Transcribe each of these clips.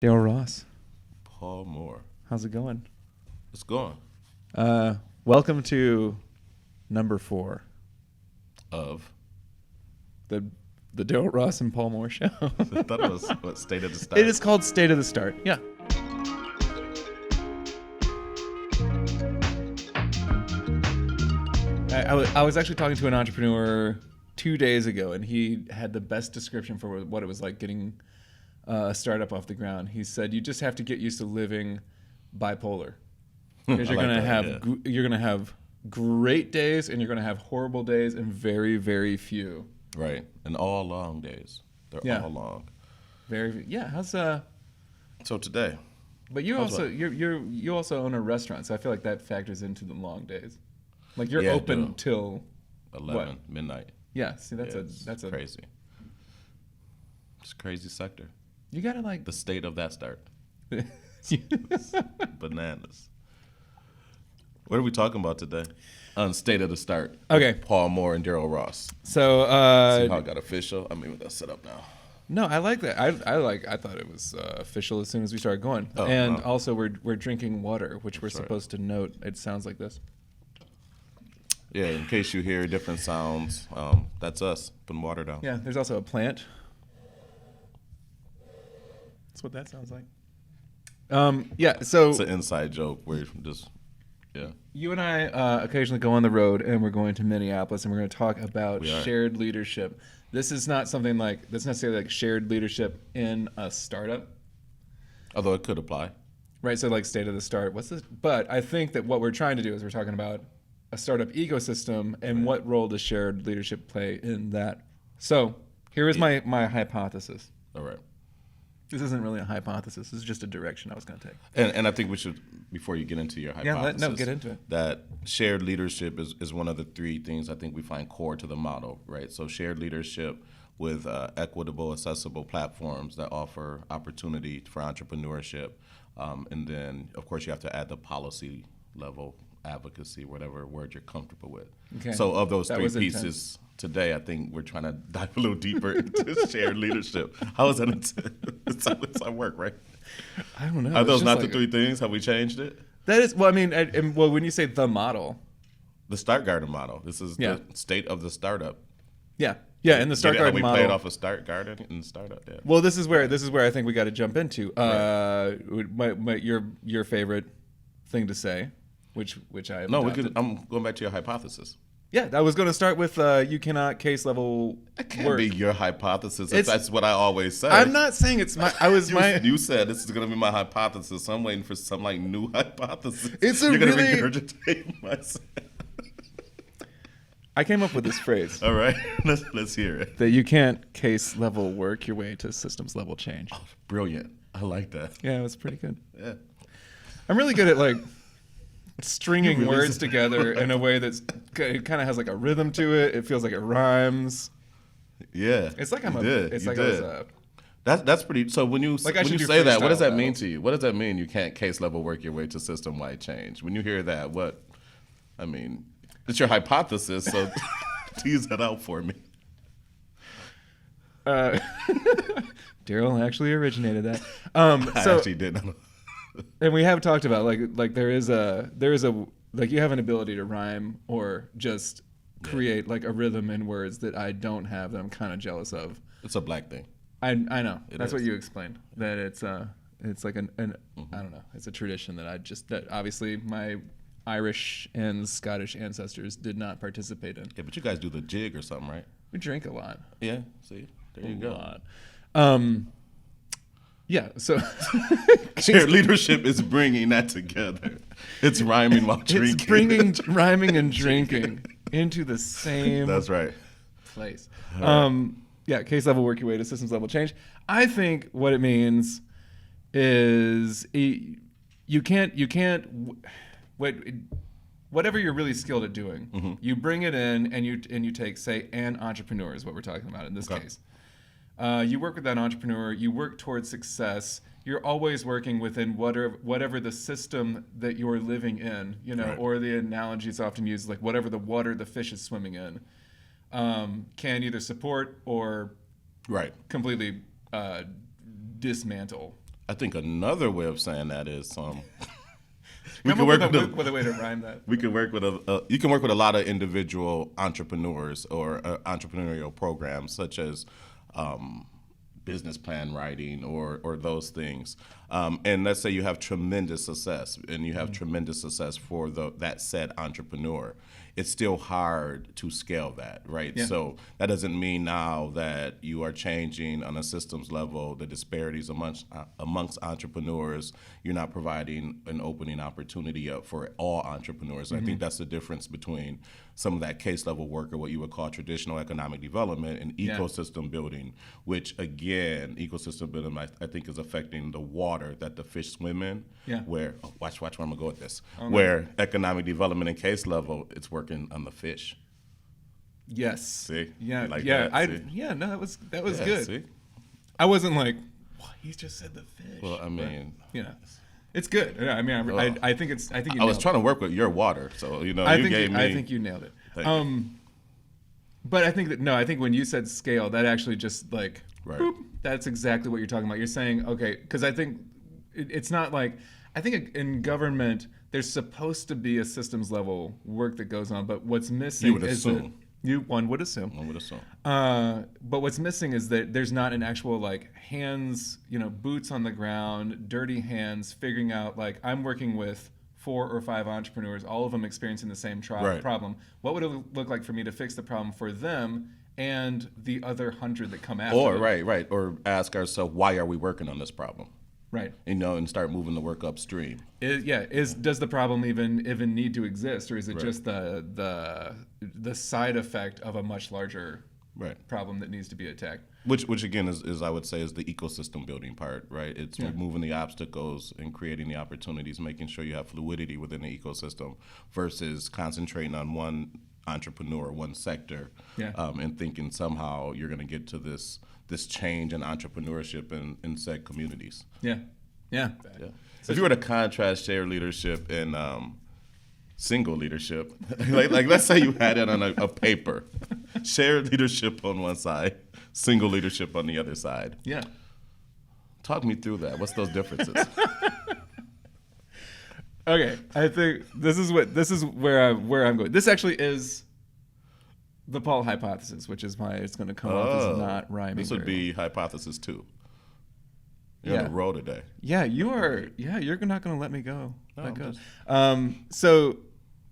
Darel Ross, Paul Moore. how's it going? It's going. Welcome to number 4, Of. the Darel Ross and Paul Moore show. I thought it was what, State of the Start. It is called State of the Start. Yeah. I was actually talking to an entrepreneur 2 days ago, and he had the best description for what it was like getting a startup off the ground. He said, "You just have to get used to living bipolar, because you're gonna have great days, and you're gonna have horrible days, and very, very few." Right. And all long days. They're Yeah. all long. How's So today, But you How's also you also own a restaurant, so I feel like that factors into the long days. Like you're Yeah, I open do. till 11, midnight. yeah. See, that's Yeah, that's a crazy. It's a crazy sector. you gotta like The state of that start. Bananas. What are we talking about today? On State of the Start. Okay. Paul Moore and Darel Ross. So See how it got official? I mean, that's set up now. no, I like that. I thought it was official as soon as we started going, Oh, and wow. also we're drinking water, which we're That's right. supposed to note. It sounds like this. Yeah, in case you hear different sounds, that's us putting water down. Yeah, there's also a plant. That's what that sounds like. Yeah. So It's an inside joke. We're just, yeah. you and I occasionally go on the road, and we're going to Minneapolis, and we're going to talk about We are. shared leadership. This is not something like that's necessarily like shared leadership in a startup, Although it could apply. right? So like state of the start. What's this? But I think that what we're trying to do is we're talking about a startup ecosystem and what role does shared leadership play in that. So here is my hypothesis. All right. This isn't really a hypothesis. This is just a direction I was going to take. And I think we should, before you get into your hypothesis, get into it. that shared leadership is one of the three things I think we find core to the model, right? So shared leadership with equitable, accessible platforms that offer opportunity for entrepreneurship. And then, of course, you have to add the policy level advocacy, whatever word you're comfortable with. Okay. So of those That three was pieces intense. today, I think we're trying to dive a little deeper into shared leadership. How is that? It's how work, right? I don't know. Are It's those just not like the three things? Have we changed it? That is well. I mean, well, when you say the model, The Start Garden model. This is Yeah. the state of the startup. yeah, in the Get Start it? How Garden we model. played off of Start Garden and Startup. Yeah. Well, this is where I think we got to jump into your favorite thing to say, which I have No, adopted. I'm going back to your hypothesis. Yeah, I was going to start with you cannot case level It can't work. be your hypothesis. It's- That's what I always say. I'm not saying it's my. I was my. You said this is going to be my hypothesis, so I'm waiting for some like new hypothesis. It's a You're going to really- regurgitate myself. I came up with this phrase All right, let's hear it. that you can't case level work your way to systems level change. Brilliant. I like that. Yeah, it was pretty good. Yeah. I'm really good at like stringing really words said- together in a way that's it kind of has like a rhythm to it. It feels like it rhymes. Yeah. It's like I'm you a. did. It's you like I did. was a. That's pretty. So when you Like I when should you do say that, what does freestyle that mean battles. to you? What does that mean? You can't case level work your way to system wide change. When you hear that, what? I mean, it's your hypothesis. So tease that out for me. Darel actually originated that. I So actually didn't. and we have talked about like there is a like you have an ability to rhyme or just create like a rhythm in words that I don't have that I'm kind of jealous of. It's a black thing. I know It that's what is. you explained, that it's like an I don't know, it's a tradition that obviously my Irish and Scottish ancestors did not participate in. Yeah, but you guys do the jig or something, right? We drink a lot. Yeah. See, there you A go. lot. Yeah, so Shared leadership is bringing that together. It's rhyming while drinking. it's bringing rhyming and drinking into the same That's right. place. Yeah, case level work your way to systems level change. I think what it means is you can't whatever you're really skilled at doing, you bring it in and you take, say, an entrepreneur is what we're talking about in this Okay. case. You work with that entrepreneur. You work towards success. You're always working within whatever the system that you're living in, Right. or the analogy is often used, like whatever the water the fish is swimming in, can either support or Right. completely dismantle I think another way of saying that is we Come can up work with a way to rhyme that. we can work with you can work with a lot of individual entrepreneurs or entrepreneurial programs such as business plan writing or those things. And let's say you have tremendous success and you have tremendous success for that said entrepreneur. It's still hard to scale that, right? Yeah. So that doesn't mean now that you are changing on a systems level the disparities amongst entrepreneurs. You're not providing an opening opportunity up for all entrepreneurs. I think that's the difference between some of that case level work or what you would call traditional economic development and ecosystem building, which again, ecosystem building I think is affecting the water that the fish swim in. Yeah. Where watch where I'm gonna go with this. Oh, where economic development and case level, it's working on the fish. Yes. See? Yeah. You like yeah. that? See? No, that was Yeah, good. see? I wasn't like, what? He just said the fish. Well, I mean, it's good. Yeah, I mean, I think it's. I think you. I was nailed trying to work with your water, so you gave me. I think you nailed it. Thank you. But I think I think when you said scale, that actually just like, Right. boop, that's exactly what you're talking about. You're saying, okay, because I think it's not like, I think in government, there's supposed to be a systems level work that goes on, but what's missing You would is assume. one would assume. One would assume. But what's missing is that there's not an actual like hands, boots on the ground, dirty hands, figuring out like I'm working with 4 or 5 entrepreneurs, all of them experiencing the same Right. problem. What would it look like for me to fix the problem for them and the other 100 that come after? Or them? right, or ask ourselves, why are we working on this problem? Right. And start moving the work upstream. Does the problem even need to exist, or is it Right. just the side effect of a much larger Right. problem that needs to be attacked? Which again is I would say is the ecosystem building part, right? It's removing the obstacles and creating the opportunities, making sure you have fluidity within the ecosystem versus concentrating on one entrepreneur, one sector, and thinking somehow you're going to get to this change in entrepreneurship in said communities. Yeah. So if you were to contrast shared leadership and single leadership, like let's say you had it on a paper, shared leadership on one side, single leadership on the other side. Yeah. Talk me through that. What's those differences? Okay, I think this is where I'm going. This actually is the Paul hypothesis, which is why it's going to come off as not rhyming. This would very be hypothesis 2. You're on a roll today. Yeah, you are. Yeah, you're not going to let me go. No, Let go. I'm So,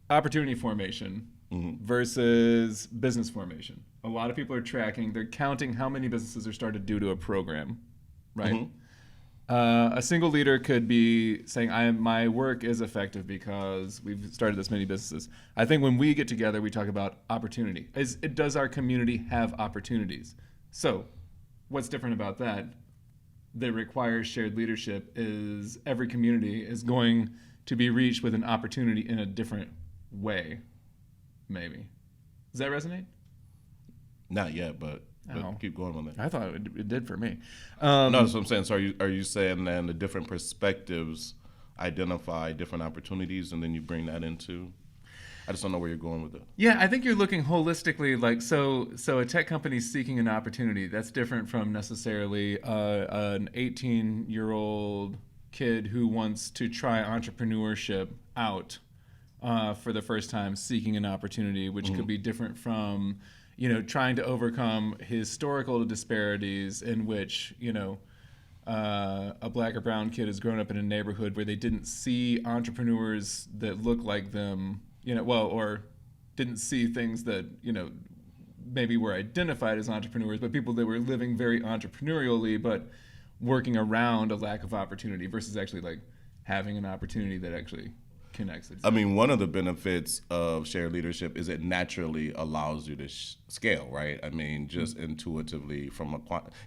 opportunity formation Mm-hmm. versus business formation. A lot of people are tracking. They're counting how many businesses are started due to a program, right? Mm-hmm. A single leader could be saying, my work is effective because we've started this many businesses. I think when we get together, we talk about opportunity. Does our community have opportunities? So, what's different about that requires shared leadership is every community is going to be reached with an opportunity in a different way, maybe. Does that resonate? Not yet, but Oh. keep going on that. I thought it did for me. No, that's what I'm saying. So are you saying then the different perspectives identify different opportunities and then you bring that into? I just don't know where you're going with it. Yeah, I think you're looking holistically, like so a tech company seeking an opportunity. That's different from necessarily an 18-year-old kid who wants to try entrepreneurship out for the first time, seeking an opportunity, which could be different from, trying to overcome historical disparities in which, a black or brown kid has grown up in a neighborhood where they didn't see entrepreneurs that look like them, or didn't see things that, maybe were identified as entrepreneurs, but people that were living very entrepreneurially, but working around a lack of opportunity versus actually like having an opportunity that actually connects. I mean, one of the benefits of shared leadership is it naturally allows you to scale, right? I mean, just intuitively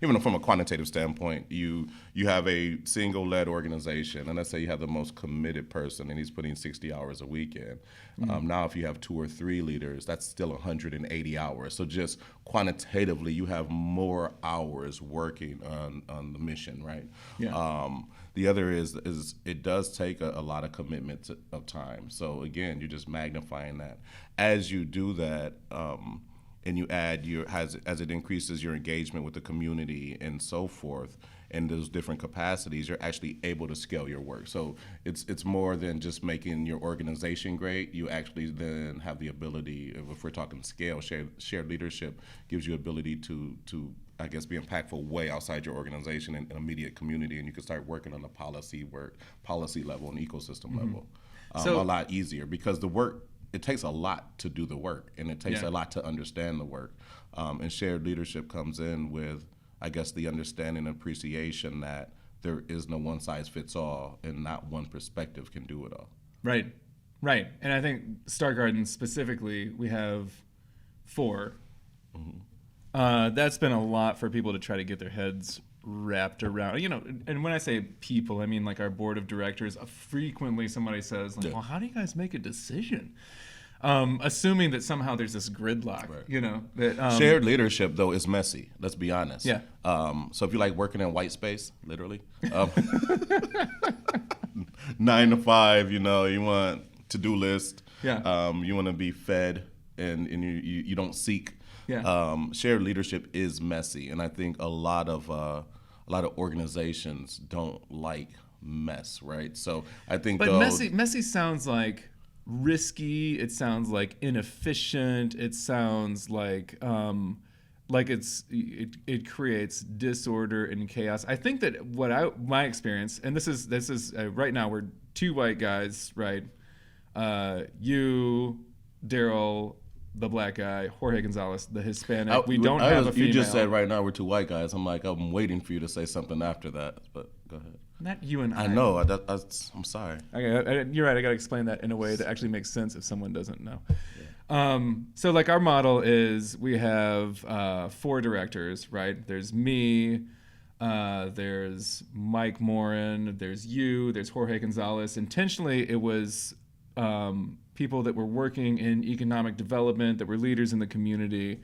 even from a quantitative standpoint, you have a single led organization, and let's say you have the most committed person and he's putting 60 hours a week in. Now, if you have 2 or 3 leaders, that's still 180 hours. So just quantitatively, you have more hours working on the mission, right? Yeah. The other is it does take a lot of commitment of time. So again, you're just magnifying that. As you do that, and you add as it increases your engagement with the community and so forth, in those different capacities, you're actually able to scale your work. So it's more than just making your organization great. You actually then have the ability, if we're talking scale, shared leadership gives you ability to I guess, be impactful way outside your organization and immediate community, and you can start working on the policy level and ecosystem level a lot easier, because the work, it takes a lot to do the work, and it takes a lot to understand the work. And shared leadership comes in with, I guess, the understanding and appreciation that there is no one size fits all, and not one perspective can do it all. Right. And I think Star Garden specifically, we have 4. That's been a lot for people to try to get their heads wrapped around. And when I say people, I mean like our board of directors. Frequently somebody says, like, well, how do you guys make a decision? Assuming that somehow there's this gridlock, that shared leadership, though, is messy. Let's be honest. Yeah. So if you like working in white space, literally, 9 to 5, you want to-do list. Yeah. You want to be fed, and you don't seek. Yeah. Shared leadership is messy, and I think a lot of organizations don't like mess, right? So I think, but messy sounds like risky. It sounds like inefficient. It sounds like it creates disorder and chaos. I think that my experience, and this is right now we're 2 white guys, right? You, Darel, the black guy, Jorge Gonzalez, the Hispanic. We don't have a female. You just said right now we're 2 white guys. I'm waiting for you to say something after that, but go ahead. Not you and I. I know. I'm sorry. Okay, you're right. I got to explain that in a way that actually makes sense if someone doesn't know. Yeah. So like our model is we have 4 directors, right? There's me, there's Mike Morin, there's you, there's Jorge Gonzalez. Intentionally, it was people that were working in economic development, that were leaders in the community,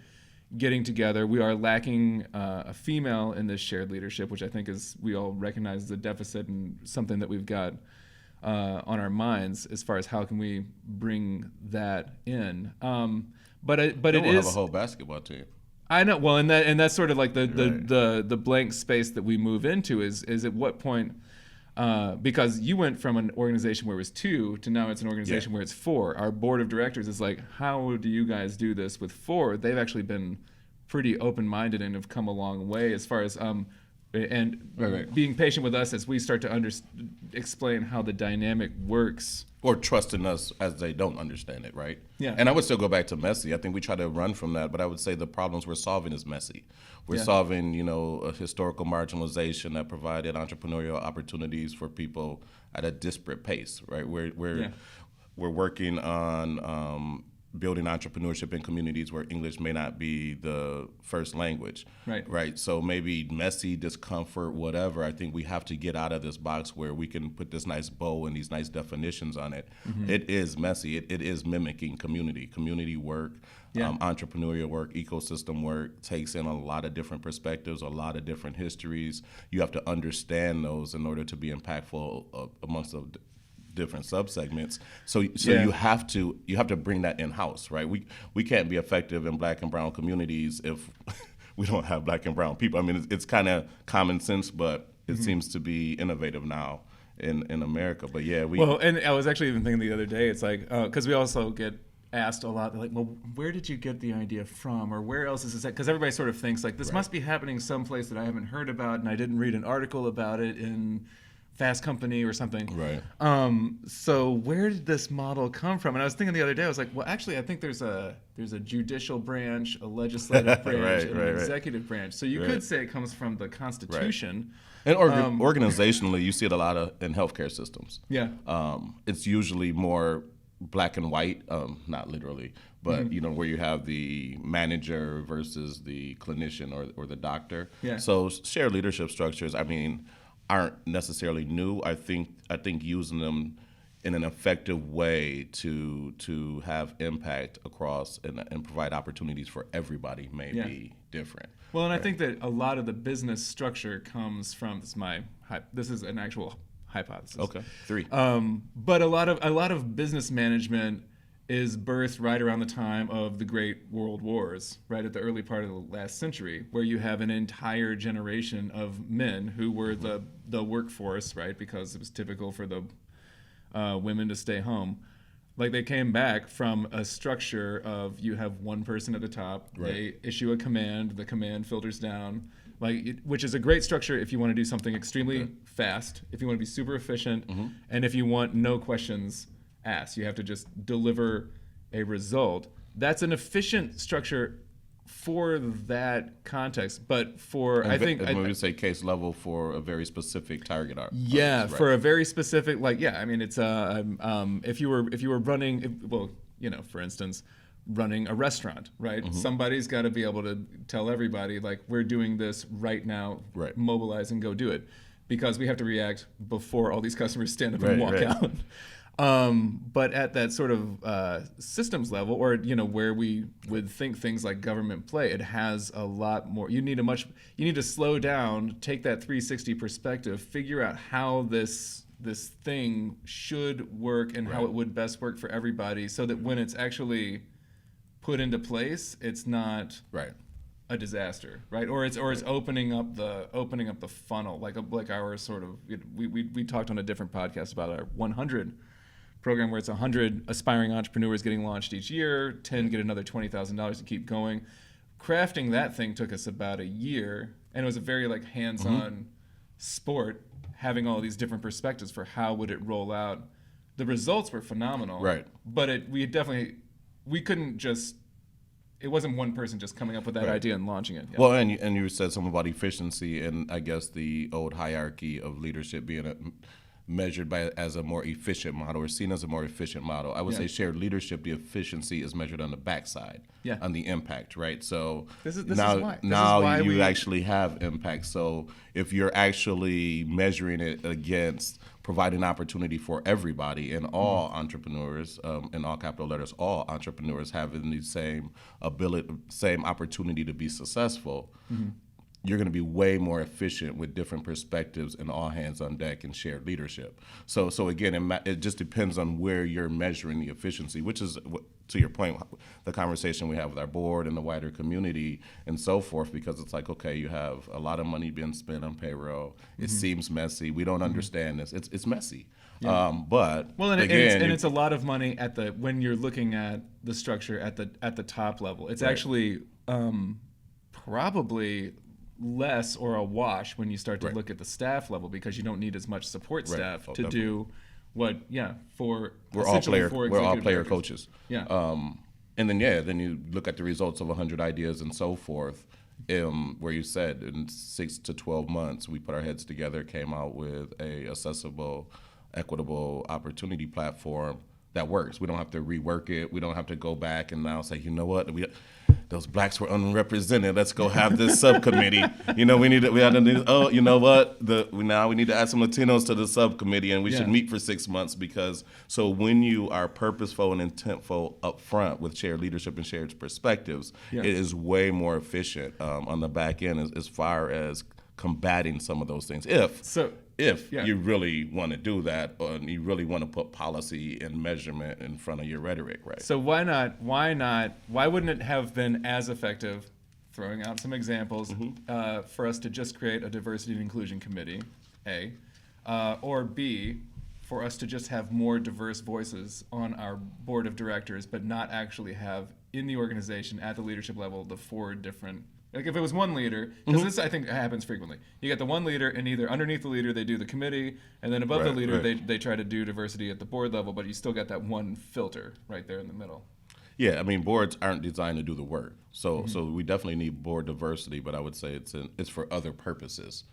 getting together. We are lacking a female in this shared leadership, which I think is, we all recognize as a deficit and something that we've got on our minds as far as how can we bring that in. But it is have a whole basketball team. I know. Well, and that's sort of like the blank space that we move into is at what point. Because you went from an organization where it was 2 to now it's an organization where it's 4. Our board of directors is like, how do you guys do this with 4? They've actually been pretty open-minded and have come a long way as far as being patient with us as we start to explain how the dynamic works. Or trusting us as they don't understand it, right? Yeah. And I would still go back to messy. I think we try to run from that, but I would say the problems we're solving is messy. We're solving, a historical marginalization that provided entrepreneurial opportunities for people at a disparate pace, right? We're working on building entrepreneurship in communities where English may not be the first language, right? So maybe messy, discomfort, whatever. I think we have to get out of this box where we can put this nice bow and these nice definitions on it. Mm-hmm. It is messy. It is mimicking community work, entrepreneurial work, ecosystem work, takes in a lot of different perspectives, a lot of different histories. You have to understand those in order to be impactful amongst the different subsegments. So you have to bring that in house, right? We can't be effective in Black and brown communities if we don't have Black and brown people. I mean, it's kind of common sense, but it seems to be innovative now in America. But well, and I was actually even thinking the other day, it's like because we also get asked a lot, like, well, where did you get the idea from, or where else is this at? Because everybody sort of thinks like this must be happening someplace that I haven't heard about, and I didn't read an article about it in Fast Company or something. Right. So where did this model come from? And I was thinking the other day, I was like, well, actually, I think there's a judicial branch, a legislative branch, and an executive branch. So you could say it comes from the Constitution. Right. And organizationally, you see it a lot in healthcare systems. Yeah. It's usually more black and white, not literally, but where you have the manager versus the clinician or the doctor. Yeah. So shared leadership structures, aren't necessarily new. I think using them in an effective way to have impact across and provide opportunities for everybody may be different. Well, and I think that a lot of the business structure comes from this is an actual hypothesis. Okay, 3. But a lot of business management is birthed right around the time of the Great World Wars, right at the early part of the last century, where you have an entire generation of men who were the workforce, right, because it was typical for the women to stay home. Like they came back from a structure of you have one person at the top, they issue a command, the command filters down, which is a great structure if you want to do something extremely fast, if you want to be super efficient, and if you want no questions asked. You have to just deliver a result. That's an efficient structure for that context, but for I think when we say case level for a very specific target audience, for a very specific I mean it's if you were running for instance running a restaurant, right? Somebody's got to be able to tell everybody like we're doing this right now, mobilize and go do it, because we have to react before all these customers stand up and walk out. But at that sort of systems level, or where we would think things like government play, it has a lot more. You need to slow down, take that 360 perspective, figure out how this thing should work and how it would best work for everybody, so that when it's actually put into place, it's not a disaster, right? Or it's opening up the funnel, like our sort of we talked on a different podcast about our 100 program, where it's 100 aspiring entrepreneurs getting launched each year, 10 get another $20,000 to keep going. Crafting that thing took us about a year, and it was a very hands-on sport, having all these different perspectives for how would it roll out. The results were phenomenal, but we couldn't just. It wasn't one person just coming up with that idea and launching it. Well, and you said something about efficiency, and I guess the old hierarchy of leadership being measured as a more efficient model, or seen as a more efficient model. I would say shared leadership, the efficiency is measured on the backside, on the impact, right? So this is why you actually have impact. So if you're actually measuring it against providing opportunity for everybody and all entrepreneurs, in all capital letters, all entrepreneurs having the same opportunity to be successful, you're going to be way more efficient with different perspectives and all hands on deck and shared leadership. So again, it just depends on where you're measuring the efficiency, which is, to your point, the conversation we have with our board and the wider community and so forth, because it's like, okay, you have a lot of money being spent on payroll. It seems messy. We don't understand this. It's messy. But it's a lot of money when you're looking at the structure at the top level. It's actually probably less or a wash when you start to look at the staff level, because you don't need as much support staff to do what we're all player coaches. And then you look at the results of 100 ideas and so forth, where you said in 6 to 12 months we put our heads together, came out with a accessible, equitable opportunity platform that works. We don't have to rework it. We don't have to go back and now say, you know what, those blacks were unrepresented. Let's go have this subcommittee. We need to add some Latinos to the subcommittee, and we should meet for 6 months, so when you are purposeful and intentful up front with shared leadership and shared perspectives, it is way more efficient on the back end as far as combating some of those things. If you really want to do that, and you really want to put policy and measurement in front of your rhetoric, right? So why wouldn't it have been as effective, throwing out some examples, for us to just create a diversity and inclusion committee, A, or B, for us to just have more diverse voices on our board of directors, but not actually have in the organization at the leadership level the 4 different. Like if it was one leader, because this I think happens frequently. You get the one leader, and either underneath the leader they do the committee, and then above the leader they try to do diversity at the board level, but you still got that one filter right there in the middle. Yeah, I mean, boards aren't designed to do the work, so we definitely need board diversity, but I would say it's for other purposes.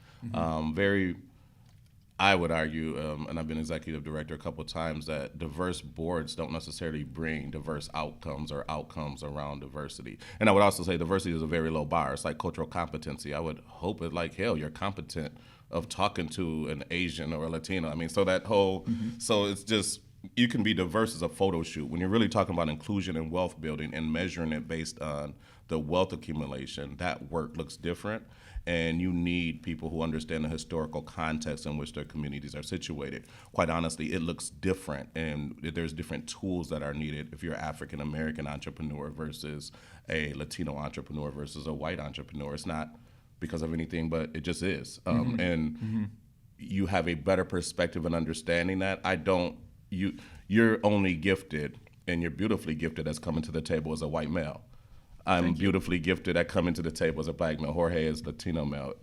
I would argue, and I've been executive director a couple of times, that diverse boards don't necessarily bring diverse outcomes or outcomes around diversity. And I would also say diversity is a very low bar. It's like cultural competency. I would hope it like hell you're competent of talking to an Asian or a Latino. I mean, so that whole, so it's just, you can be diverse as a photo shoot. When you're really talking about inclusion and wealth building and measuring it based on the wealth accumulation, that work looks different. And you need people who understand the historical context in which their communities are situated. Quite honestly, it looks different, and there's different tools that are needed if you're an African American entrepreneur versus a Latino entrepreneur versus a white entrepreneur. It's not because of anything, but it just is. You have a better perspective and understanding that. You're only gifted, and you're beautifully gifted as coming to the table as a white male. I'm beautifully gifted at coming to the table as a black male. Jorge is Latino male.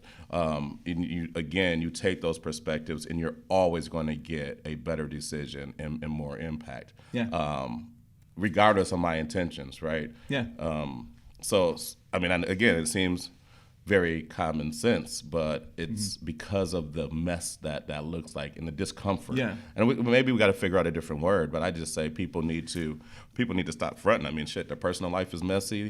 You take those perspectives, and you're always going to get a better decision and more impact. Yeah. Regardless of my intentions, right? Yeah. Again, it seems very common sense, but it's because of the mess that looks like and the discomfort. Yeah. And maybe we got to figure out a different word, but I just say people need to stop fronting. I mean, shit, their personal life is messy.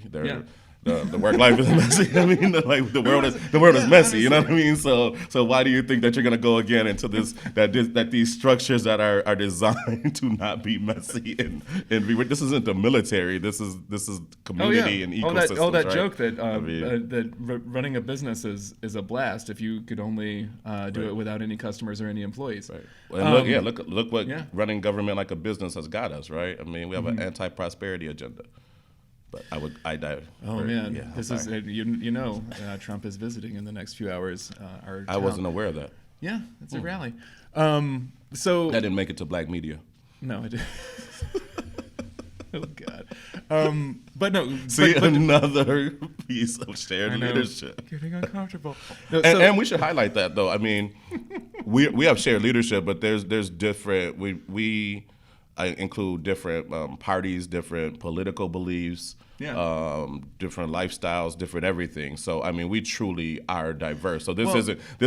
The work life is messy. I mean, the world is messy. You know what I mean? So why do you think that you're gonna go again into that these structures that are designed to not be messy and this isn't the military. This is community and ecosystems. That right? joke that running a business is a blast if you could only do it without any customers or any employees. Right. And look what running government like a business has got us. Right. I mean, we have an anti-prosperity agenda. But I dive. Oh man, this is Trump is visiting in the next few hours. I wasn't aware of that. Yeah, it's a rally. So that didn't make it to black media. No, it didn't. Oh God. But no. Another piece of shared leadership. Getting uncomfortable. And we should highlight that though. I mean, we have shared leadership, but there's different. I include different parties, different political beliefs, different lifestyles, different everything. So I mean, we truly are diverse. So this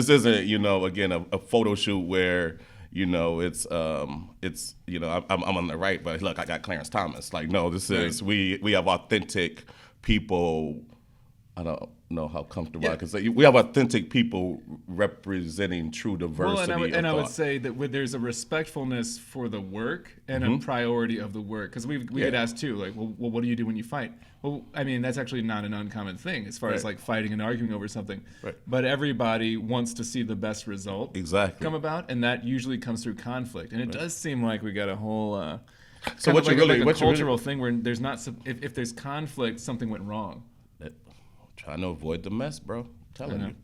isn't again a photo shoot where it's I'm on the right, but look, I got Clarence Thomas. Like no, this is we have authentic people. I don't know how comfortable I can say. We have authentic people representing true diversity. Well, I would say that there's a respectfulness for the work and a priority of the work. Because we get asked too, like, well, what do you do when you fight? Well, I mean, that's actually not an uncommon thing as far as like fighting and arguing over something. Right. But everybody wants to see the best result come about, and that usually comes through conflict. And it does seem like we got a whole so what's a cultural thing where there's not if there's conflict, something went wrong. Trying to avoid the mess, bro. I'm telling you.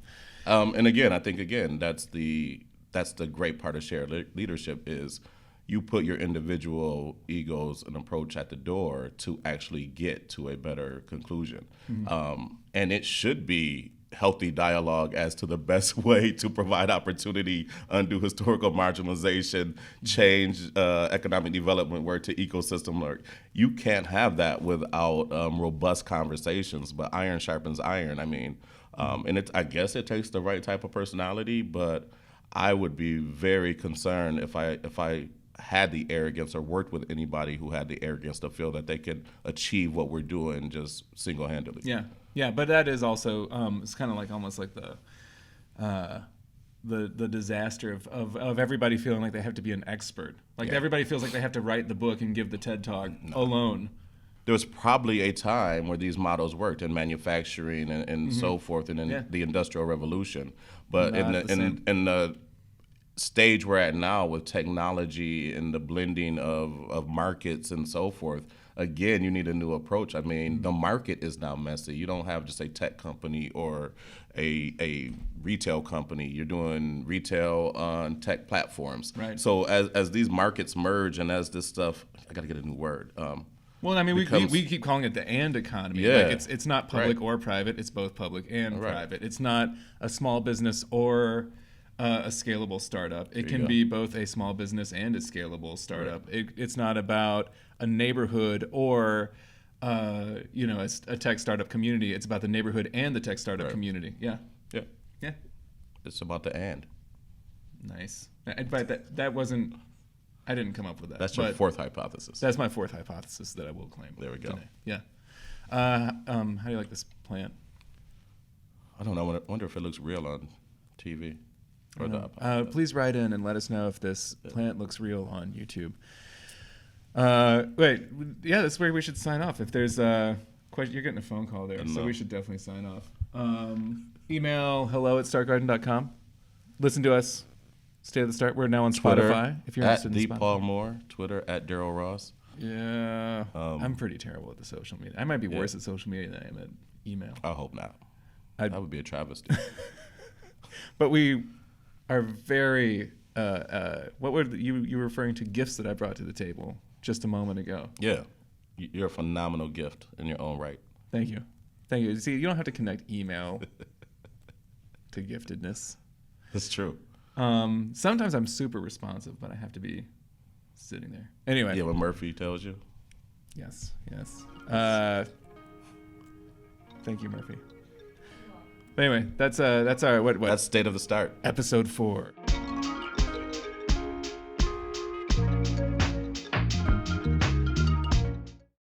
And again, I think that's the great part of shared leadership is you put your individual egos and approach at the door to actually get to a better conclusion. And it should be healthy dialogue as to the best way to provide opportunity, undo historical marginalization, change economic development work to ecosystem work. You can't have that without robust conversations, but iron sharpens iron. I mean, and I guess it takes the right type of personality, but I would be very concerned if I had the arrogance or worked with anybody who had the arrogance to feel that they could achieve what we're doing just single-handedly. Yeah, but that is also it's kind of like almost like the disaster of everybody feeling like they have to be an expert. Like everybody feels like they have to write the book and give the TED Talk alone. There was probably a time where these models worked in manufacturing and so forth, and in the Industrial Revolution. But in the stage we're at now with technology and the blending of markets and so forth, again, you need a new approach. I mean, the market is now messy. You don't have just a tech company or a retail company. You're doing retail on tech platforms. Right. So as these markets merge and as this stuff, I got to get a new word. Well, I mean, we keep calling it the and economy. Yeah. Like it's not public or private. It's both public and private. It's not a small business or a scalable startup. It can be both a small business and a scalable startup. Right. It's not about a neighborhood or a tech startup community. It's about the neighborhood and the tech startup community. Yeah. It's about the and. Nice. In fact, that wasn't. I didn't come up with that. That's your fourth hypothesis. That's my fourth hypothesis that I will claim. There we go. Today. Yeah. How do you like this plant? I don't know. I wonder if it looks real on TV. Please write in and let us know if this plant looks real on YouTube. Wait, yeah, that's where we should sign off. If there's a question, you're getting a phone call there, so we should definitely sign off. Email hello@startgarden.com. Listen to us. Stay at the start. We're now on Twitter, Spotify. If you're at interested in the Spotify. Paul Moore, Twitter at Darel Ross. Yeah, I'm pretty terrible at the social media. I might be worse at social media than I am at email. I hope not. That would be a travesty. But we are very. What were you were referring to gifts that I brought to the table just a moment ago? Yeah, you're a phenomenal gift in your own right. Thank you. Thank you. See, you don't have to connect email to giftedness. That's true. Sometimes I'm super responsive, but I have to be sitting there. Anyway. Yeah, what Murphy tells you. Yes. Thank you, Murphy. But anyway, that's our what? That's State of the Start. Episode 4.